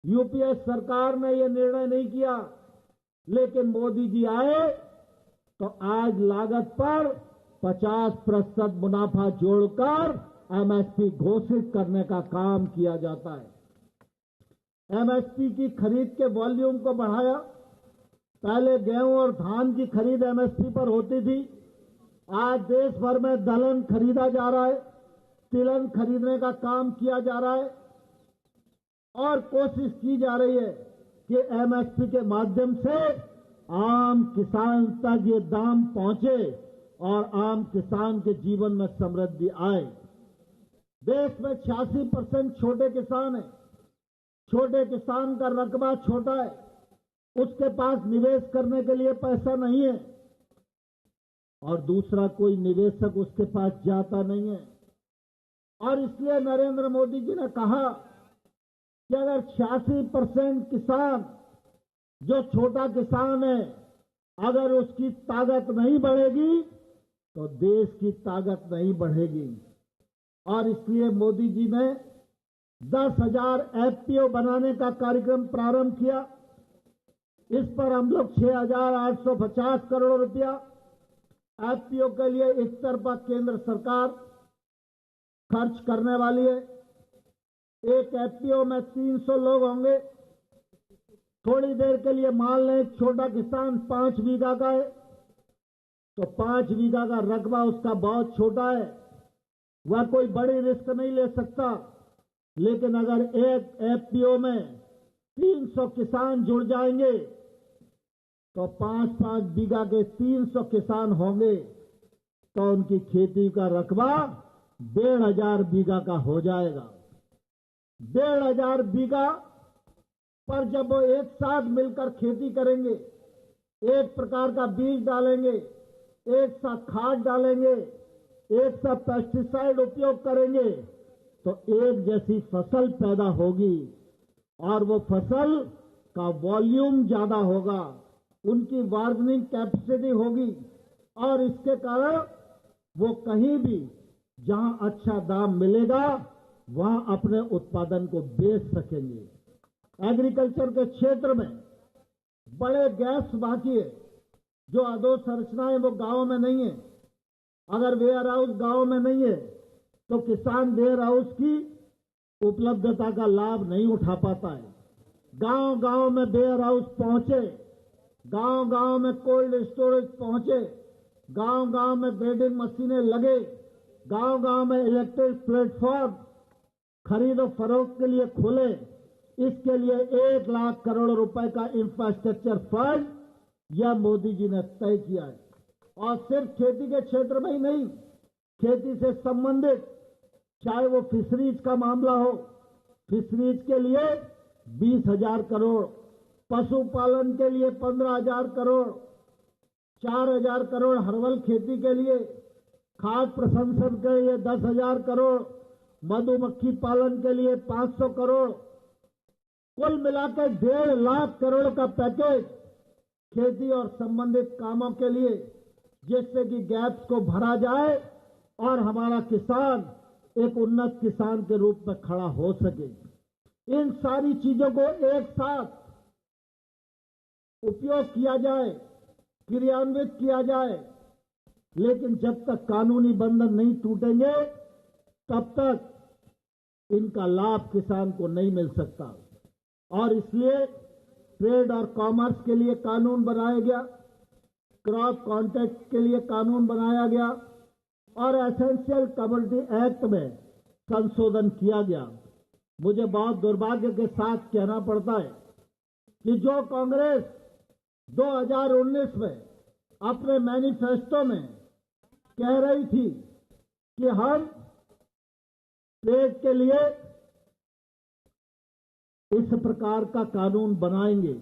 यूपीए सरकार ने यह निर्णय नहीं किया, लेकिन मोदी जी आए तो आज लागत पर 50% मुनाफा जोड़कर एमएसपी घोषित करने का काम किया जाता है। एमएसपी की खरीद के वॉल्यूम को बढ़ाया। पहले गेहूं और धान की खरीद एमएसपी पर होती थी, आज देश भर में दलहन खरीदा जा रहा है, तिलहन खरीदने का काम किया जा रहा है और कोशिश की जा रही है कि एमएसपी के माध्यम से आम किसान तक ये दाम पहुंचे और आम किसान के जीवन में समृद्धि आए। देश में 86% छोटे किसान हैं। छोटे किसान का रकबा छोटा है, उसके पास निवेश करने के लिए पैसा नहीं है और दूसरा कोई निवेशक उसके पास जाता नहीं है। और इसलिए नरेंद्र मोदी जी ने कहा कि अगर 86% किसान जो छोटा किसान है अगर उसकी ताकत नहीं बढ़ेगी तो देश की ताकत नहीं बढ़ेगी। और इसलिए मोदी जी ने 10,000 एफपीओ बनाने का कार्यक्रम प्रारंभ किया। इस पर हम लोग 6,850 करोड़ रुपया एफपीओ के लिए इस तरफा केंद्र सरकार खर्च करने वाली है। एक एफपीओ में 300 लोग होंगे। थोड़ी देर के लिए मान लें एक छोटा किसान 5 बीघा का है तो 5 बीघा का रकबा उसका बहुत छोटा है, वह कोई बड़ी रिस्क नहीं ले सकता। लेकिन अगर एक एफपीओ में 300 किसान जुड़ जाएंगे तो 5-5 बीघा के 300 किसान होंगे तो उनकी खेती का रकबा 1,500 बीघा का हो जाएगा। 1,500 बीघा पर जब वो एक साथ मिलकर खेती करेंगे, एक प्रकार का बीज डालेंगे, एक साथ खाद डालेंगे, एक साथ पेस्टिसाइड उपयोग करेंगे तो एक जैसी फसल पैदा होगी और वो फसल का वॉल्यूम ज्यादा होगा, उनकी बार्गेनिंग कैपेसिटी होगी और इसके कारण वो कहीं भी जहां अच्छा दाम मिलेगा वहां अपने उत्पादन को बेच सकेंगे। एग्रीकल्चर के क्षेत्र में बड़े गैप्स बाकी है। जो अधोसंरचनाएं वो गांव में नहीं है। अगर वेयर हाउस गांव में नहीं है तो किसान वेयर हाउस की उपलब्धता का लाभ नहीं उठा पाता है। गांव गांव में वेयर हाउस पहुंचे, गांव गांव में कोल्ड स्टोरेज पहुंचे, गांव गांव में ग्रेडिंग मशीनें लगे, गांव गांव में इलेक्ट्रिक प्लेटफॉर्म खरीदो फरोख्त के लिए खुले। इसके लिए 1 लाख करोड़ रुपए का इंफ्रास्ट्रक्चर फंड यह मोदी जी ने तय किया है। और सिर्फ खेती के क्षेत्र में ही नहीं, खेती से संबंधित चाहे वो फिशरीज का मामला हो, फिशरीज के लिए 20,000 करोड़, पशुपालन के लिए 15,000 करोड़, 4,000 करोड़ हर्बल खेती के लिए, खाद प्रसंस्करण के लिए 10,000 करोड़, मधुमक्खी पालन के लिए 500 करोड़, कुल मिलाकर 1.5 लाख करोड़ का पैकेज खेती और संबंधित कामों के लिए, जिससे कि गैप्स को भरा जाए और हमारा किसान एक उन्नत किसान के रूप में खड़ा हो सके। इन सारी चीजों को एक साथ उपयोग किया जाए, क्रियान्वित किया जाए, लेकिन जब तक कानूनी बंधन नहीं टूटेंगे तब तक इनका लाभ किसान को नहीं मिल सकता। और इसलिए ट्रेड और कॉमर्स के लिए कानून बनाया गया, क्रॉप कॉन्ट्रैक्ट के लिए कानून बनाया गया और एसेंशियल कमोडिटी एक्ट में संशोधन किया गया। मुझे बहुत दुर्भाग्य के साथ कहना पड़ता है कि जो कांग्रेस 2019 में अपने मैनिफेस्टो में कह रही थी कि हम ट्रेड के लिए इस प्रकार का कानून बनाएंगे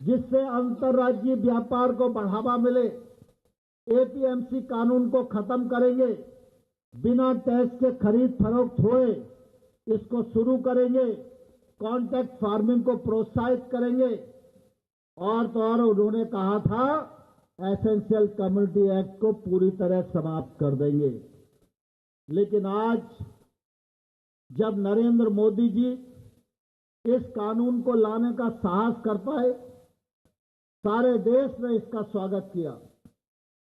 जिससे अंतर्राज्यीय व्यापार को बढ़ावा मिले, एपीएमसी कानून को खत्म करेंगे, बिना टैक्स के खरीद फरोख्त होए इसको शुरू करेंगे, कॉन्ट्रैक्ट फार्मिंग को प्रोत्साहित करेंगे और तो और उन्होंने कहा था एसेंशियल कम्युनिटी एक्ट को पूरी तरह समाप्त कर देंगे। लेकिन आज जब नरेंद्र मोदी जी इस कानून को लाने का साहस कर पाए, सारे देश ने इसका स्वागत किया,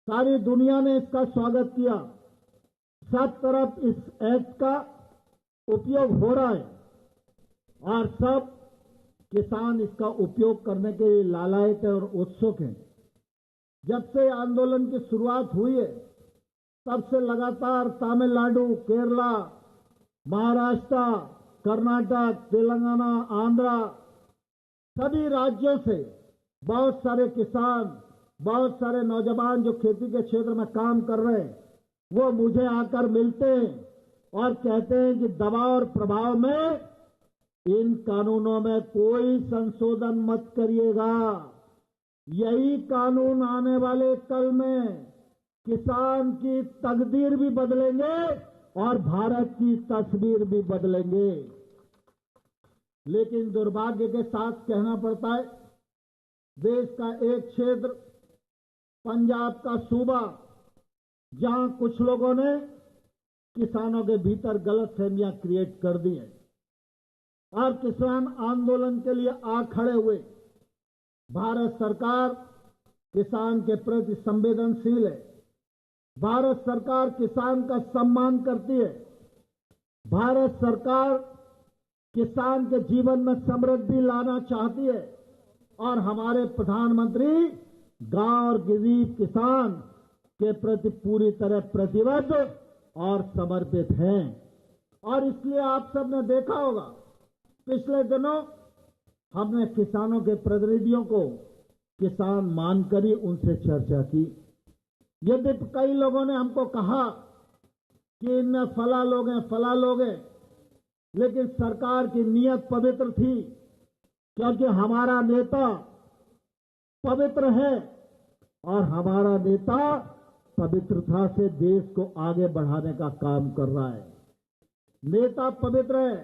सारी दुनिया ने इसका स्वागत किया, सब तरफ इस एक्ट का उपयोग हो रहा है और सब किसान इसका उपयोग करने के लिए लालायित और उत्सुक हैं। जब से आंदोलन की शुरुआत हुई है तब से लगातार तमिलनाडु, केरला, महाराष्ट्र, कर्नाटक, तेलंगाना, आंध्रा सभी राज्यों से बहुत सारे किसान, बहुत सारे नौजवान जो खेती के क्षेत्र में काम कर रहे हैं वो मुझे आकर मिलते हैं और कहते हैं कि दबाव और प्रभाव में इन कानूनों में कोई संशोधन मत करिएगा। यही कानून आने वाले कल में किसान की तकदीर भी बदलेंगे और भारत की तस्वीर भी बदलेंगे। लेकिन दुर्भाग्य के साथ कहना पड़ता है, देश का एक क्षेत्र, पंजाब का सूबा, जहां कुछ लोगों ने किसानों के भीतर गलतफहमियां क्रिएट कर दी हैं और किसान आंदोलन के लिए आ खड़े हुए। भारत सरकार किसान के प्रति संवेदनशील है, भारत सरकार किसान का सम्मान करती है, भारत सरकार किसान के जीवन में समृद्धि लाना चाहती है और हमारे प्रधानमंत्री गांव और गरीब किसान के प्रति पूरी तरह प्रतिबद्ध और समर्पित हैं। और इसलिए आप सबने देखा होगा पिछले दिनों हमने किसानों के प्रतिनिधियों को किसान मानकर ही उनसे चर्चा की। यदि कई लोगों ने हमको कहा कि इनमें फला लोग हैं, फला लोग हैं, लेकिन सरकार की नीयत पवित्र थी क्योंकि हमारा नेता पवित्र है और हमारा नेता पवित्रता से देश को आगे बढ़ाने का काम कर रहा है। नेता पवित्र है,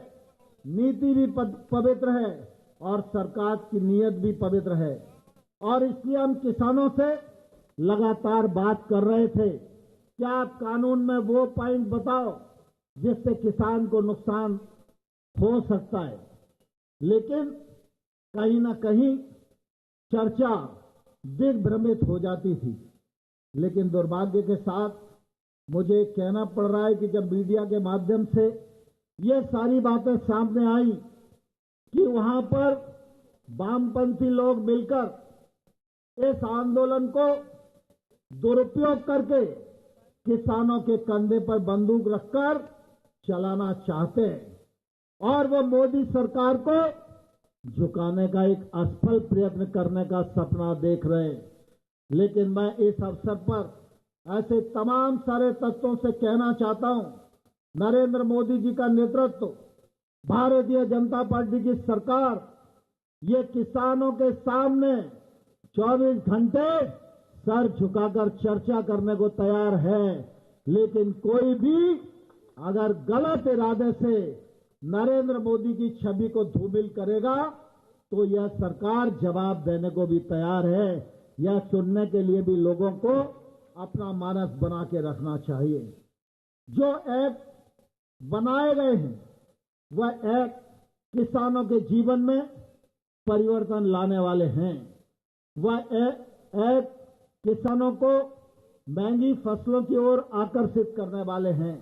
नीति भी पवित्र है और सरकार की नीयत भी पवित्र है। और इसलिए हम किसानों से लगातार बात कर रहे थे कि आप कानून में वो पॉइंट बताओ जिससे किसान को नुकसान हो सकता है। लेकिन कहीं ना कहीं चर्चा दिग्भ्रमित हो जाती थी। लेकिन दुर्भाग्य के साथ मुझे कहना पड़ रहा है कि जब मीडिया के माध्यम से ये सारी बातें सामने आई कि वहां पर वामपंथी लोग मिलकर इस आंदोलन को दुरुपयोग करके किसानों के कंधे पर बंदूक रखकर चलाना चाहते हैं और वो मोदी सरकार को झुकाने का एक असफल प्रयत्न करने का सपना देख रहे हैं। लेकिन मैं इस अवसर पर ऐसे तमाम सारे तत्वों से कहना चाहता हूं, नरेंद्र मोदी जी का नेतृत्व, भारतीय जनता पार्टी की सरकार ये किसानों के सामने 24 घंटे सर झुकाकर चर्चा करने को तैयार है। लेकिन कोई भी अगर गलत इरादे से नरेंद्र मोदी की छवि को धूमिल करेगा तो यह सरकार जवाब देने को भी तैयार है। यह सुनने के लिए भी लोगों को अपना मानस बना के रखना चाहिए। जो एक्ट बनाए गए हैं वह एक्ट किसानों के जीवन में परिवर्तन लाने वाले हैं। वह एक्ट किसानों को महंगी फसलों की ओर आकर्षित करने वाले हैं।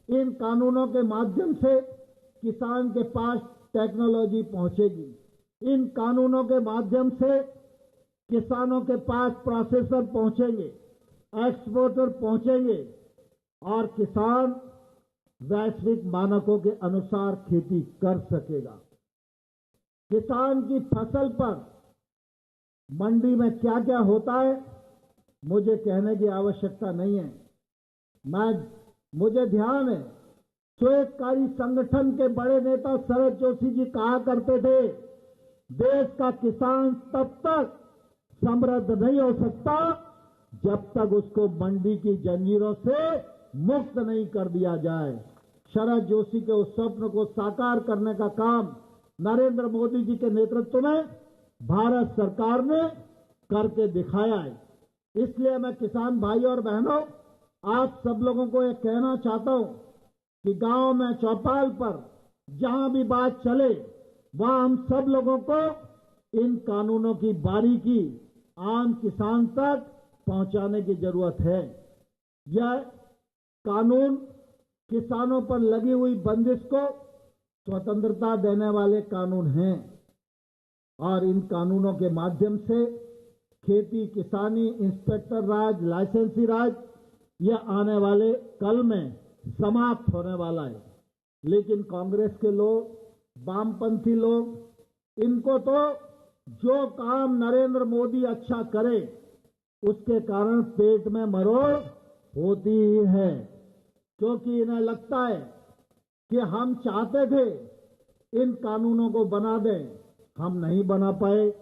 इन कानूनों के माध्यम से किसान के पास टेक्नोलॉजी पहुंचेगी। इन कानूनों के माध्यम से किसानों के पास प्रोसेसर पहुंचेंगे, एक्सपोर्टर पहुंचेंगे और किसान वैश्विक मानकों के अनुसार खेती कर सकेगा। किसान की फसल पर मंडी में क्या क्या होता है मुझे कहने की आवश्यकता नहीं है। मुझे ध्यान है, स्वेच्छाकारी संगठन के बड़े नेता शरद जोशी जी कहा करते थे, देश का किसान तब तक समृद्ध नहीं हो सकता जब तक उसको मंडी की जंजीरों से मुक्त नहीं कर दिया जाए। शरद जोशी के उस स्वप्न को साकार करने का काम नरेंद्र मोदी जी के नेतृत्व में भारत सरकार ने करके दिखाया है। इसलिए मैं किसान भाई और बहनों, आप सब लोगों को यह कहना चाहता हूं कि गांव में चौपाल पर जहां भी बात चले वहां हम सब लोगों को इन कानूनों की बारीकी आम किसान तक पहुंचाने की जरूरत है। यह कानून किसानों पर लगी हुई बंदिश को स्वतंत्रता देने वाले कानून हैं और इन कानूनों के माध्यम से खेती, किसानी, इंस्पेक्टर राज, लाइसेंसी राज यह आने वाले कल में समाप्त होने वाला है। लेकिन कांग्रेस के लोग, वामपंथी लोग, इनको तो जो काम नरेंद्र मोदी अच्छा करे उसके कारण पेट में मरोड़ होती ही है, क्योंकि इन्हें लगता है कि हम चाहते थे इन कानूनों को बना दें, हम नहीं बना पाए,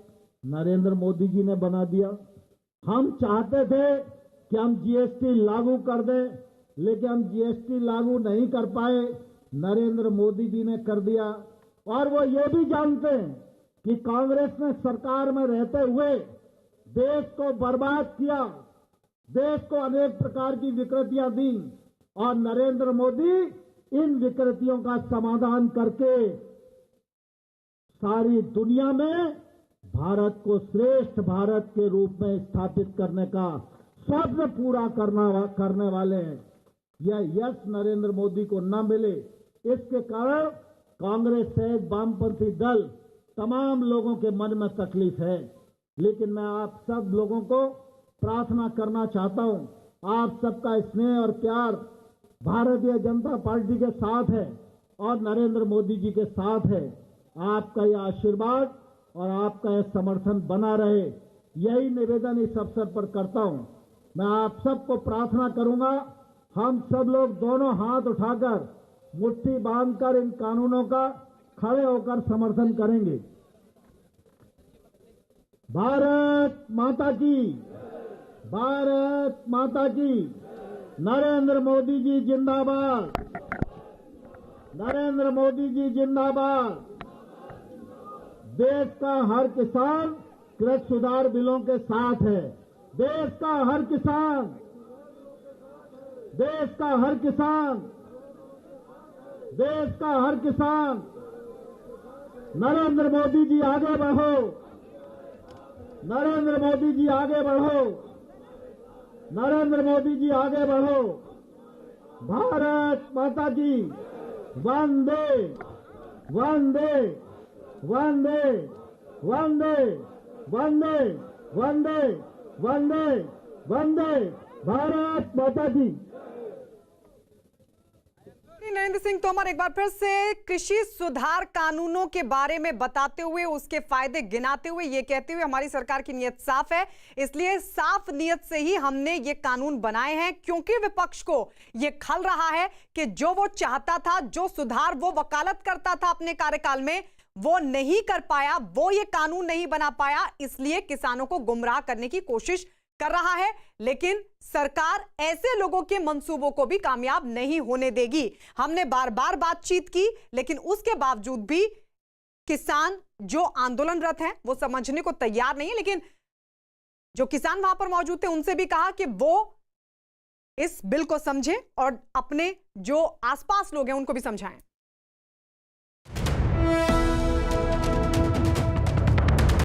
नरेंद्र मोदी जी ने बना दिया। हम चाहते थे कि हम जीएसटी लागू कर दें, लेकिन हम जीएसटी लागू नहीं कर पाए, नरेंद्र मोदी जी ने कर दिया। और वो ये भी जानते हैं कि कांग्रेस ने सरकार में रहते हुए देश को बर्बाद किया, देश को अनेक प्रकार की विकृतियां दी और नरेंद्र मोदी इन विकृतियों का समाधान करके सारी दुनिया में भारत को श्रेष्ठ भारत के रूप में स्थापित करने का स्वप्न पूरा करने वाले हैं। यह यश नरेंद्र मोदी को न मिले, इसके कारण कांग्रेस सहित वामपंथी दल तमाम लोगों के मन में तकलीफ है। लेकिन मैं आप सब लोगों को प्रार्थना करना चाहता हूं, आप सबका स्नेह और प्यार भारतीय जनता पार्टी के साथ है और नरेंद्र मोदी जी के साथ है। आपका यह आशीर्वाद और आपका यह समर्थन बना रहे, यही निवेदन इस अवसर पर करता हूं। मैं आप सबको प्रार्थना करूंगा, हम सब लोग दोनों हाथ उठाकर मुट्ठी बांधकर इन कानूनों का खड़े होकर समर्थन करेंगे। भारत माता की, भारत माता की, नरेंद्र मोदी जी जिंदाबाद, नरेंद्र मोदी जी जिंदाबाद। देश का हर किसान कृषि सुधार बिलों के साथ है। देश का हर किसान, देश का हर किसान, देश का हर किसान, नरेंद्र मोदी जी आगे बढ़ो, नरेंद्र मोदी जी आगे बढ़ो, नरेंद्र मोदी जी आगे बढ़ो। भारत माता की, वंदे वंदे वंदे वंदे वंदे वंदे वंदे वंदे, भारत माता की। नरेंद्र सिंह तोमर एक बार फिर से कृषि सुधार कानूनों के बारे में बताते हुए, उसके फायदे गिनाते हुए, ये कहते हुए हमारी सरकार की नीयत साफ है, इसलिए साफ नीयत से ही हमने ये कानून बनाए हैं, क्योंकि विपक्ष को ये खल रहा है कि जो वो चाहता था, जो सुधार वो वकालत करता था अपने कार्यकाल में, वो नहीं कर पाया, वो ये कानून नहीं बना पाया, इसलिए किसानों को गुमराह करने की कोशिश कर रहा है। लेकिन सरकार ऐसे लोगों के मंसूबों को भी कामयाब नहीं होने देगी। हमने बार बार बातचीत की, लेकिन उसके बावजूद भी किसान जो आंदोलनरत हैं वो समझने को तैयार नहीं है। लेकिन जो किसान वहां पर मौजूद थे उनसे भी कहा कि वो इस बिल को समझें और अपने जो आसपास लोग हैं उनको भी समझाएं।